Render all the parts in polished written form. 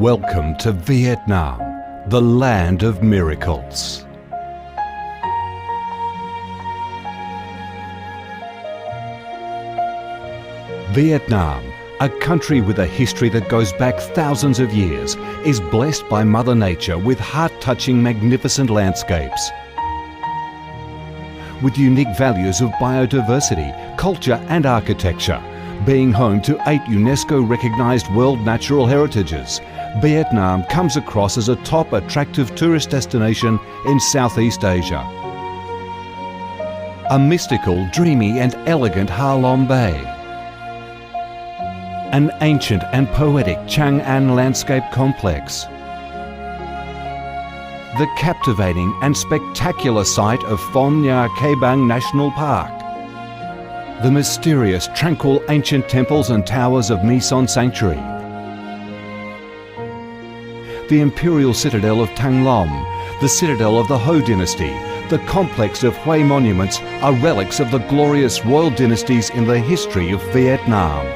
Welcome to Vietnam, the land of miracles. Vietnam, a country with a history that goes back thousands of years, is blessed by Mother Nature with heart-touching, magnificent landscapes. With unique values of biodiversity, culture and architecture, being home to 8 UNESCO-recognised World Natural Heritages, Vietnam comes across as a top attractive tourist destination in Southeast Asia. A mystical, dreamy and elegant Ha Long Bay. An ancient and poetic Chang An landscape complex. The captivating and spectacular site of Phong Nha Ke Bang National Park. The mysterious, tranquil ancient temples and towers of My Son Sanctuary. The imperial citadel of Thăng Long, the citadel of the Ho dynasty, the complex of Hue monuments are relics of the glorious royal dynasties in the history of Vietnam.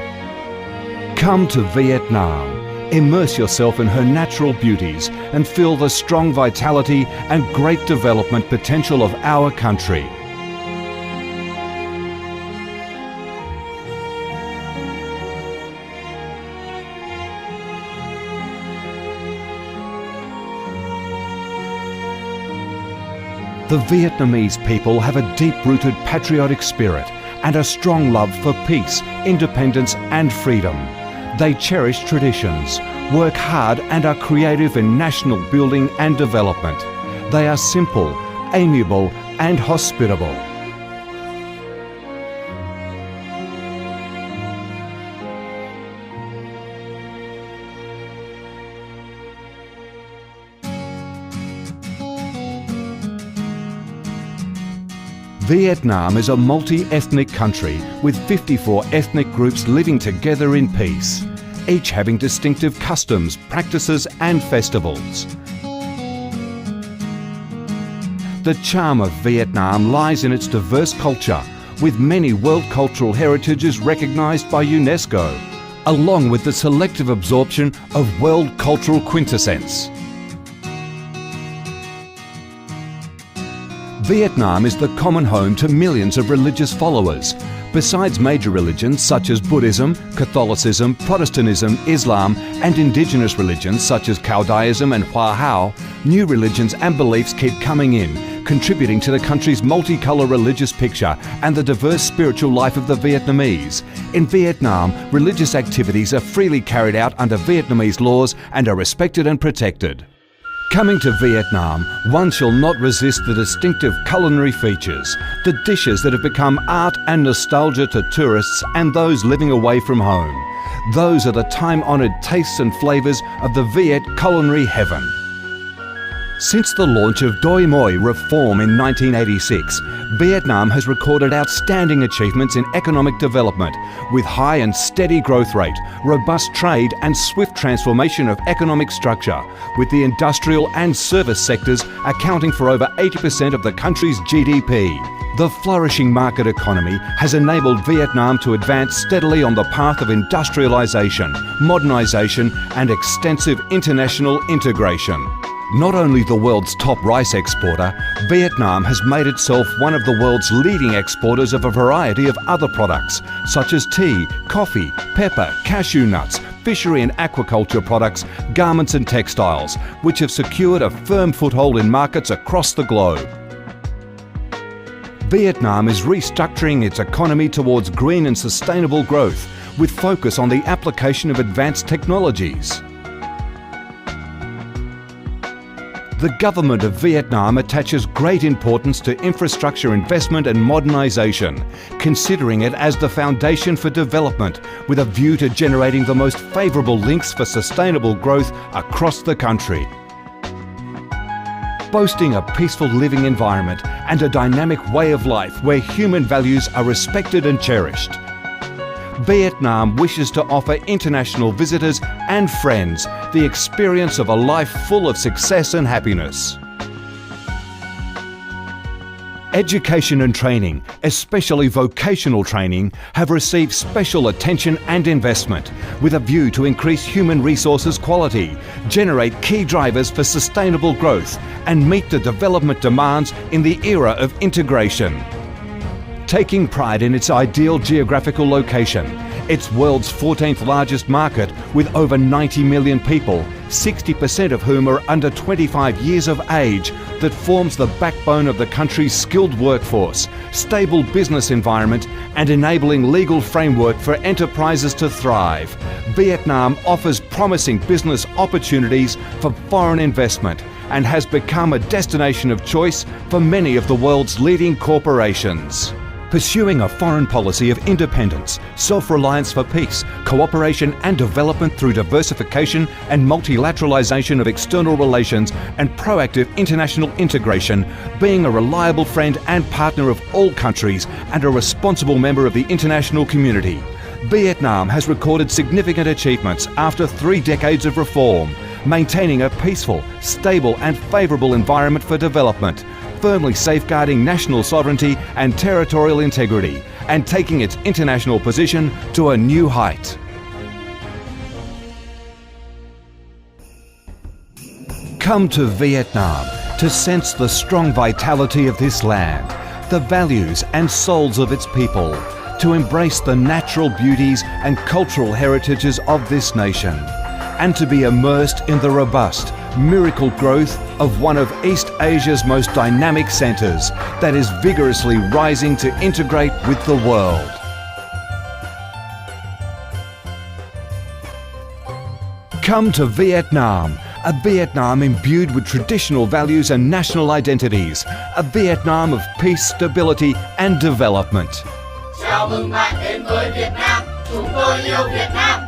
Come to Vietnam, immerse yourself in her natural beauties and feel the strong vitality and great development potential of our country. The Vietnamese people have a deep-rooted patriotic spirit and a strong love for peace, independence and freedom. They cherish traditions, work hard and are creative in national building and development. They are simple, amiable and hospitable. Vietnam is a multi-ethnic country with 54 ethnic groups living together in peace, each having distinctive customs, practices and festivals. The charm of Vietnam lies in its diverse culture, with many World Cultural Heritages recognised by UNESCO, along with the selective absorption of World Cultural Quintessence. Vietnam is the common home to millions of religious followers. Besides major religions such as Buddhism, Catholicism, Protestantism, Islam and indigenous religions such as Caodaism and Hoa Hao, new religions and beliefs keep coming in, contributing to the country's multicolour religious picture and the diverse spiritual life of the Vietnamese. In Vietnam, religious activities are freely carried out under Vietnamese laws and are respected and protected. Coming to Vietnam, one shall not resist the distinctive culinary features, the dishes that have become art and nostalgia to tourists and those living away from home. Those are the time-honoured tastes and flavours of the Viet culinary heaven. Since the launch of Doi Moi reform in 1986, Vietnam has recorded outstanding achievements in economic development, with high and steady growth rate, robust trade and swift transformation of economic structure, with the industrial and service sectors accounting for over 80% of the country's GDP. The flourishing market economy has enabled Vietnam to advance steadily on the path of industrialisation, modernisation and extensive international integration. Not only the world's top rice exporter, Vietnam has made itself one of the world's leading exporters of a variety of other products, such as tea, coffee, pepper, cashew nuts, fishery and aquaculture products, garments and textiles, which have secured a firm foothold in markets across the globe. Vietnam is restructuring its economy towards green and sustainable growth, with focus on the application of advanced technologies. The government of Vietnam attaches great importance to infrastructure investment and modernisation, considering it as the foundation for development, with a view to generating the most favourable links for sustainable growth across the country. Boasting a peaceful living environment and a dynamic way of life where human values are respected and cherished, Vietnam wishes to offer international visitors and friends the experience of a life full of success and happiness. Education and training, especially vocational training, have received special attention and investment with a view to increase human resources quality, generate key drivers for sustainable growth and meet the development demands in the era of integration. Taking pride in its ideal geographical location, its world's 14th largest market with over 90 million people, 60% of whom are under 25 years of age, that forms the backbone of the country's skilled workforce, stable business environment and enabling legal framework for enterprises to thrive. Vietnam offers promising business opportunities for foreign investment and has become a destination of choice for many of the world's leading corporations. Pursuing a foreign policy of independence, self-reliance for peace, cooperation and development through diversification and multilateralization of external relations and proactive international integration, being a reliable friend and partner of all countries and a responsible member of the international community. Vietnam has recorded significant achievements after 3 decades of reform, maintaining a peaceful, stable and favourable environment for development, firmly safeguarding national sovereignty and territorial integrity, and taking its international position to a new height. Come to Vietnam to sense the strong vitality of this land, the values and souls of its people, to embrace the natural beauties and cultural heritages of this nation, and to be immersed in the robust, miracle growth of one of East Asia's most dynamic centres that is vigorously rising to integrate with the world. Come to Vietnam, a Vietnam imbued with traditional values and national identities, a Vietnam of peace, stability and development. Chào mừng bạn đến với Việt Nam, chúng tôi yêu Việt Nam.